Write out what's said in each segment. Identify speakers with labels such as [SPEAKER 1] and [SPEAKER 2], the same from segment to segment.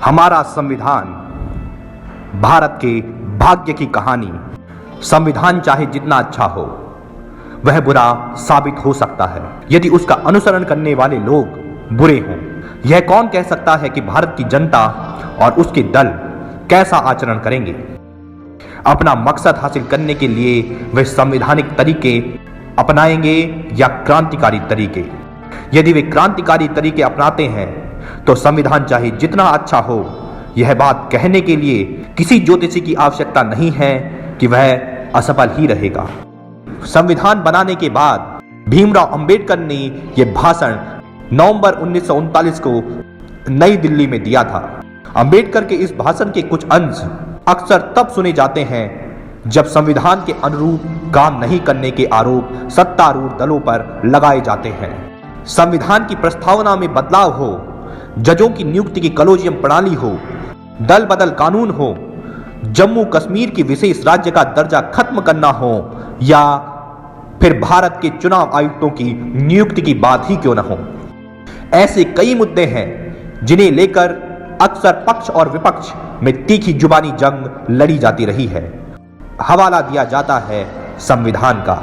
[SPEAKER 1] हमारा संविधान भारत के भाग्य की कहानी। संविधान चाहे जितना अच्छा हो, वह बुरा साबित हो सकता है यदि उसका अनुसरण करने वाले लोग बुरे हों। यह कौन कह सकता है कि भारत की जनता और उसके दल कैसा आचरण करेंगे? अपना मकसद हासिल करने के लिए वे संवैधानिक तरीके अपनाएंगे या क्रांतिकारी तरीके? यदि वे क्रांतिकारी तरीके अपनाते हैं तो संविधान चाहे जितना अच्छा हो, यह बात कहने के लिए किसी ज्योतिषी की आवश्यकता नहीं है कि वह असफल ही रहेगा। संविधान बनाने के बाद भीमराव अंबेडकर ने यह भाषण नवंबर 1939 को नई दिल्ली में दिया था। अंबेडकर के इस भाषण के कुछ अंश अक्सर तब सुने जाते हैं जब संविधान के अनुरूप काम नहीं करने के आरोप सत्तारूढ़ दलों पर लगाए जाते हैं। संविधान की प्रस्तावना में बदलाव हो, जजों की नियुक्ति की कॉलेजियम प्रणाली हो, दल बदल कानून हो, जम्मू कश्मीर की विशेष राज्य का दर्जा खत्म करना हो या फिर भारत के चुनाव आयुक्तों की नियुक्ति की बात ही क्यों न हो, ऐसे कई मुद्दे हैं जिन्हें लेकर अक्सर पक्ष और विपक्ष में तीखी जुबानी जंग लड़ी जाती रही है। हवाला दिया जाता है संविधान का,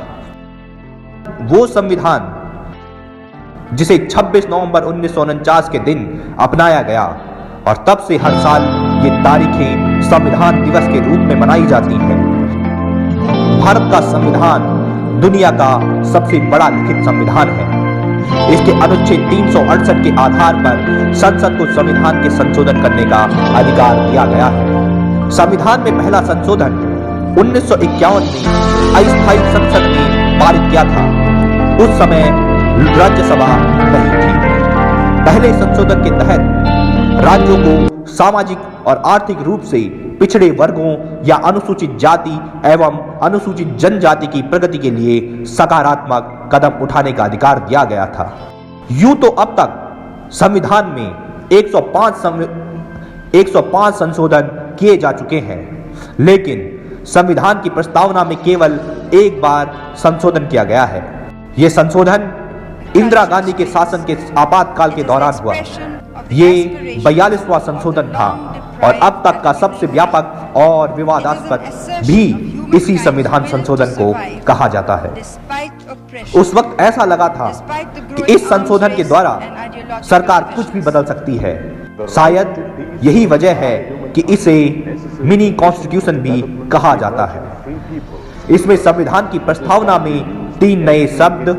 [SPEAKER 1] वो संविधान जिसे 26 नवंबर 1949 के दिन अपनाया गया और तब से हर साल ये तारीखें संविधान दिवस के रूप में मनाई जाती है। भारत का संविधान दुनिया का सबसे बड़ा लिखित संविधान है। इसके अनुच्छेद 368 के आधार पर संसद को संविधान के संशोधन करने का अधिकार दिया गया है। संविधान में पहला संशोधन 1951 में अस्थायी संसद ने पारित किया था। उस समय राज्यसभा नहीं थी। पहले संशोधन के तहत राज्यों को सामाजिक और आर्थिक रूप से पिछड़े वर्गों या अनुसूचित जाति एवं अनुसूचित जनजाति की प्रगति के लिए सकारात्मक कदम उठाने का अधिकार दिया गया था। यूं तो अब तक संविधान में 105 संशोधन किए जा चुके हैं, लेकिन संविधान की प्रस्तावना में केवल एक बार संशोधन किया गया है। यह संशोधन इंदिरा गांधी के शासन के आपातकाल के दौरान हुआ। ये 42वां संशोधन था और अब तक का सबसे व्यापक और विवादास्पद भी इसी संविधान संशोधन को कहा जाता है। उस वक्त ऐसा लगा था कि इस संशोधन के द्वारा सरकार कुछ भी बदल सकती है। शायद यही वजह है कि इसे मिनी कॉन्स्टिट्यूशन भी कहा जाता है। इसमें संविधान की प्रस्तावना में 3 नए शब्द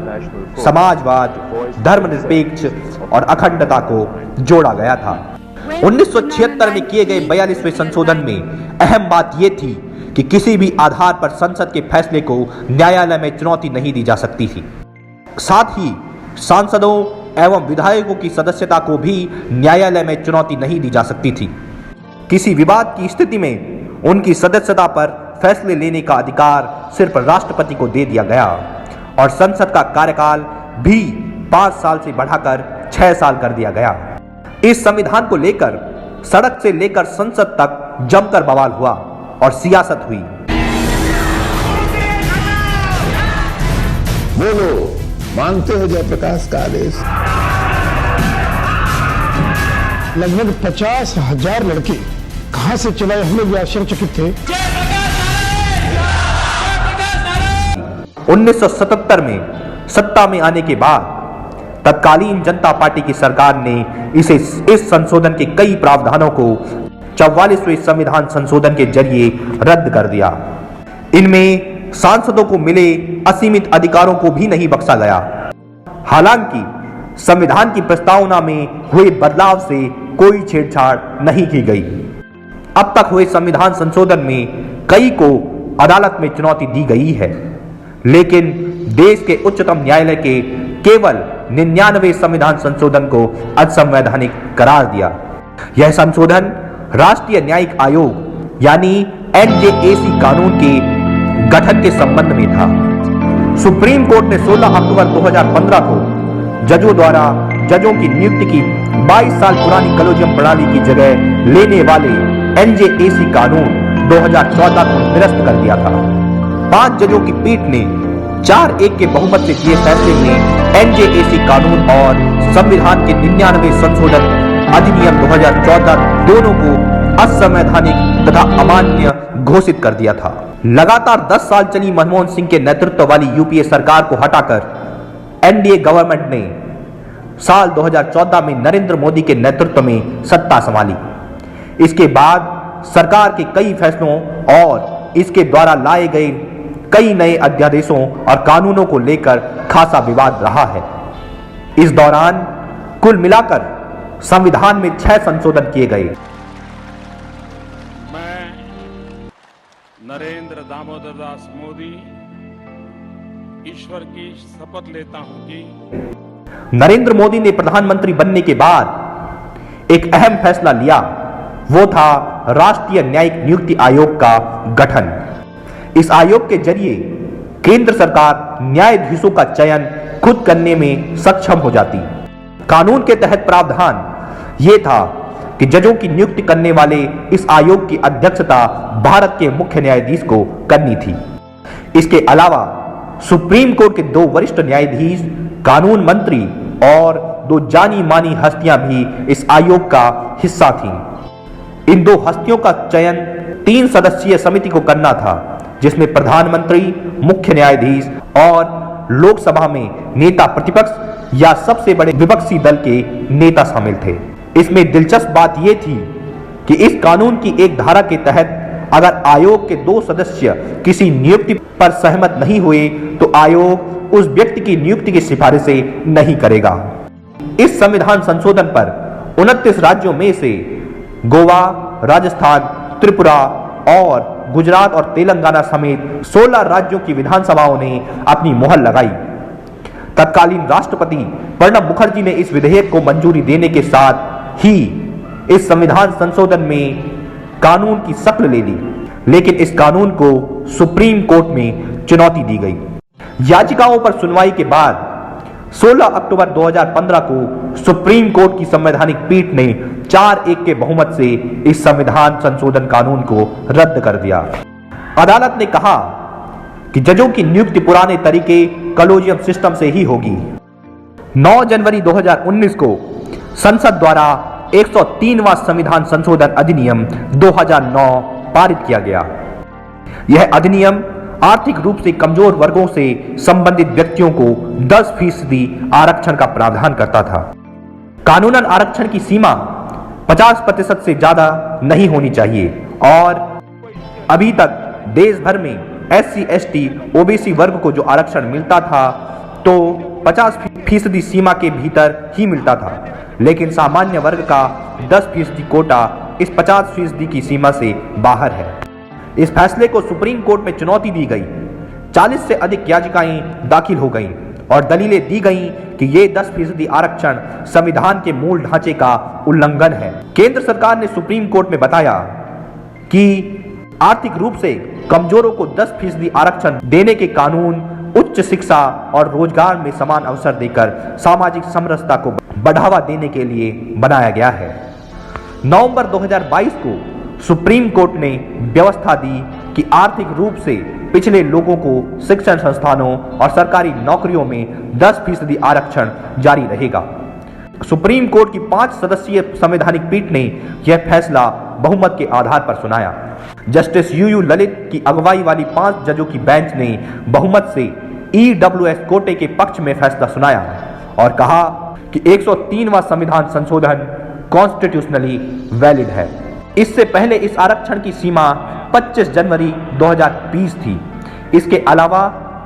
[SPEAKER 1] समाजवाद, धर्मनिरपेक्ष और अखंडता को जोड़ा गया था। 1976 में किए गए 42वें संशोधन में अहम बात यह थी कि किसी भी आधार पर संसद के फैसले को न्यायालय में चुनौती नहीं दी जा सकती थी। साथ ही सांसदों एवं विधायकों की सदस्यता को भी न्यायालय में चुनौती नहीं दी जा सकती थी। किसी विवाद की स्थिति में उनकी सदस्यता पर फैसले लेने का अधिकार सिर्फ राष्ट्रपति को दे दिया गया और संसद का कार्यकाल भी 5 साल से बढ़ाकर 6 साल कर दिया गया। इस संविधान को लेकर सड़क से लेकर संसद तक जमकर बवाल हुआ और सियासत हुई।
[SPEAKER 2] बोलो, मानते हो जयप्रकाश का आदेश?
[SPEAKER 3] लगभग 50,000 लड़के कहां से चलाए, हम लोग आश्चर्यचकित थे।
[SPEAKER 1] 1977 में सत्ता में आने के बाद तत्कालीन जनता पार्टी की सरकार ने इस संशोधन के कई प्रावधानों को 44वें संविधान संशोधन के जरिए रद्द कर दिया। इनमें सांसदों को मिले असीमित अधिकारों को भी नहीं बख्शा गया। हालांकि संविधान की प्रस्तावना में हुए बदलाव से कोई छेड़छाड़ नहीं की गई। अब तक हुए संविधान संशोधन में कई को अदालत में चुनौती दी गई है, लेकिन देश के उच्चतम न्यायालय के केवल 99वें संविधान संशोधन को असंवैधानिक करार दिया। यह संशोधन राष्ट्रीय न्यायिक आयोग यानी NJAC कानून के गठन के संबंध में था। सुप्रीम कोर्ट ने 16 अक्टूबर 2015 को जजों द्वारा जजों की नियुक्ति की 22 साल पुरानी कॉलेजियम प्रणाली की जगह लेने वाले NJAC कानून 2014 को निरस्त कर दिया था। 5 जजों की पीठ ने 4-1 के बहुमत से किए फैसले में NJAC कानून और संविधान के 99वें संशोधन अधिनियम 2014 दोनों को असंवैधानिक तथा अमान्य घोषित कर दिया था। लगातार 10 साल चली मनमोहन सिंह के नेतृत्व वाली यूपीए सरकार को हटाकर एनडीए गवर्नमेंट ने साल 2014 में नरेंद्र मोदी के नेतृत्व में सत्ता संभाली। इसके बाद सरकार के कई फैसलों और इसके द्वारा लाए गए कई नए अध्यादेशों और कानूनों को लेकर खासा विवाद रहा है। इस दौरान कुल मिलाकर संविधान में 6 संशोधन किए गए।
[SPEAKER 4] मैं नरेंद्र दामोदर दास मोदी ईश्वर की शपथ लेता हूं कि
[SPEAKER 1] नरेंद्र मोदी ने प्रधानमंत्री बनने के बाद एक अहम फैसला लिया, वो था राष्ट्रीय न्यायिक नियुक्ति आयोग का गठन। इस आयोग के जरिए केंद्र सरकार न्यायाधीशों का चयन खुद करने में सक्षम हो जाती। कानून के तहत प्रावधान यह था कि जजों की नियुक्ति करने वाले इस आयोग की अध्यक्षता भारत के मुख्य न्यायाधीश को करनी थी। इसके अलावा सुप्रीम कोर्ट के 2 वरिष्ठ न्यायाधीश, कानून मंत्री और 2 जानी मानी हस्तियां भी इस आयोग का हिस्सा थीं। इन 2 हस्तियों का चयन 3 सदस्यीय समिति को करना था, जिसमें प्रधानमंत्री, मुख्य न्यायाधीश और लोकसभा में नेता प्रतिपक्ष या सबसे बड़े विपक्षी दल के नेता शामिल थे। इसमें दिलचस्प बात यह थी कि इस कानून की एक धारा के तहत अगर आयोग के 2 सदस्य किसी नियुक्ति पर सहमत नहीं हुए तो आयोग उस व्यक्ति की नियुक्ति की सिफारिशें नहीं करेगा। इस संविधान संशोधन पर 29 राज्यों में से गोवा, राजस्थान, त्रिपुरा और गुजरात और तेलंगाना समेत 16 राज्यों की विधानसभाओं ने अपनी मुहर लगाई। तत्कालीन राष्ट्रपति प्रणब मुखर्जी ने इस विधेयक को मंजूरी देने के साथ ही इस संविधान संशोधन में कानून की शक्ल ले ली, लेकिन इस कानून को सुप्रीम कोर्ट में चुनौती दी गई। याचिकाओं पर सुनवाई के बाद 16 अक्टूबर 2015 को सुप्रीम कोर्ट की संवैधानिक पीठ ने 4-1 के बहुमत से इस संविधान संशोधन कानून को रद्द कर दिया। अदालत ने कहा कि जजों की नियुक्ति पुराने तरीके कॉलेजियम सिस्टम से ही होगी। 9 जनवरी 2019 को संसद द्वारा 103वां संविधान संशोधन अधिनियम 2009 पारित किया गया। यह अधिनियम आर्थिक रूप से कमजोर वर्गों से संबंधित व्यक्तियों को 10% आरक्षण का प्रावधान करता था। कानूनन आरक्षण की सीमा 50% से ज्यादा नहीं होनी चाहिए और अभी तक देश भर में SC, ST, OBC वर्ग को जो आरक्षण मिलता था तो 50% सीमा के भीतर ही मिलता था, लेकिन सामान्य वर्ग का 10% कोटा इस 50% की सीमा से बाहर है। इस फैसले को सुप्रीम कोर्ट में चुनौती दी गई। 40 से अधिक याचिकाएं दाखिल हो गईं और दलीलें दी गईं कि ये 10% आरक्षण संविधान के मूल ढांचे का उल्लंघन है। केंद्र सरकार ने सुप्रीम कोर्ट में बताया कि आर्थिक रूप से कमजोरों को 10% आरक्षण देने के कानून उच्च शिक्षा और रोजगार में समान अवसर देकर सामाजिक समरसता को बढ़ावा देने के लिए बनाया गया है। नवंबर 2022 को सुप्रीम कोर्ट ने व्यवस्था दी कि आर्थिक रूप से पिछड़े लोगों को शिक्षण संस्थानों और सरकारी नौकरियों में 10% आरक्षण जारी रहेगा। सुप्रीम कोर्ट की 5 सदस्यीय संवैधानिक पीठ ने यह फैसला बहुमत के आधार पर सुनाया। जस्टिस यूयू ललित की अगुवाई वाली 5 जजों की बेंच ने बहुमत से EWS कोटे के पक्ष में फैसला सुनाया और कहा कि 103वां संविधान संशोधन कॉन्स्टिट्यूशनली वैलिड है। इससे पहले इस आरक्षण की सीमा 25 जनवरी 2020 थी। इसके अलावा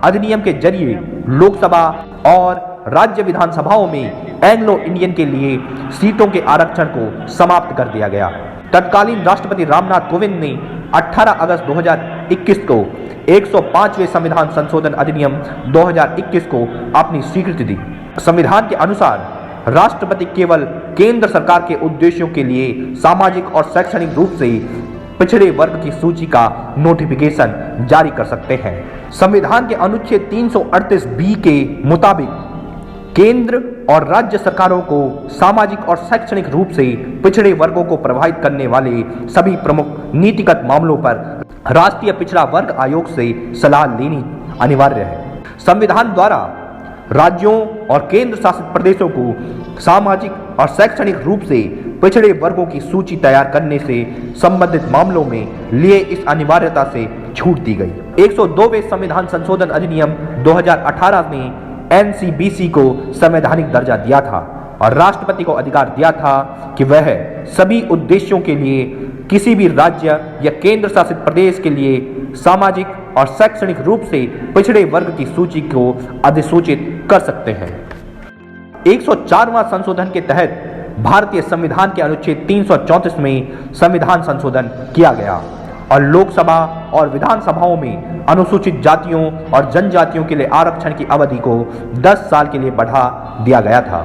[SPEAKER 1] अधिनियम के जरिए लोकसभा और राज्य विधानसभाओं में एंग्लो इंडियन के लिए सीटों के आरक्षण को समाप्त कर दिया गया। तत्कालीन राष्ट्रपति रामनाथ कोविंद ने 18 अगस्त 2021 को 105वें संविधान संशोधन अधिनियम 2021 को अपनी स्वीकृति दी। संविधान के अनुसार राष्ट्रपति केवल केंद्र सरकार के उद्देश्यों के लिए सामाजिक और शैक्षणिक रूप से पिछड़े वर्ग की सूची का नोटिफिकेशन जारी कर सकते हैं। संविधान के अनुच्छेद 338B के मुताबिक केंद्र और राज्य सरकारों को सामाजिक और शैक्षणिक रूप से पिछड़े वर्गों को प्रभावित करने वाले सभी प्रमुख नीतिगत मामलों पर राष्ट्रीय पिछड़ा वर्ग आयोग से सलाह लेनी अनिवार्य है। संविधान द्वारा राज्यों और केंद्र शासित प्रदेशों को सामाजिक और शैक्षणिक रूप से पिछड़े वर्गों की सूची तैयार करने से संबंधित मामलों में लिए इस अनिवार्यता से छूट दी गई। 102वें संविधान संशोधन अधिनियम 2018 ने एनसीबीसी को संवैधानिक दर्जा दिया था और राष्ट्रपति को अधिकार दिया था कि वह सभी उद्देश्यों के लिए किसी भी राज्य या केंद्र शासित प्रदेश के लिए सामाजिक और शैक्षणिक रूप से पिछड़े वर्ग की सूची को अधिसूचित कर सकते हैं। 104वां संशोधन के तहत भारतीय संविधान के अनुच्छेद 334 में संविधान संशोधन किया गया और लोकसभा और विधानसभाओं में अनुसूचित जातियों और जनजातियों के लिए आरक्षण की अवधि को 10 साल के लिए बढ़ा दिया गया था।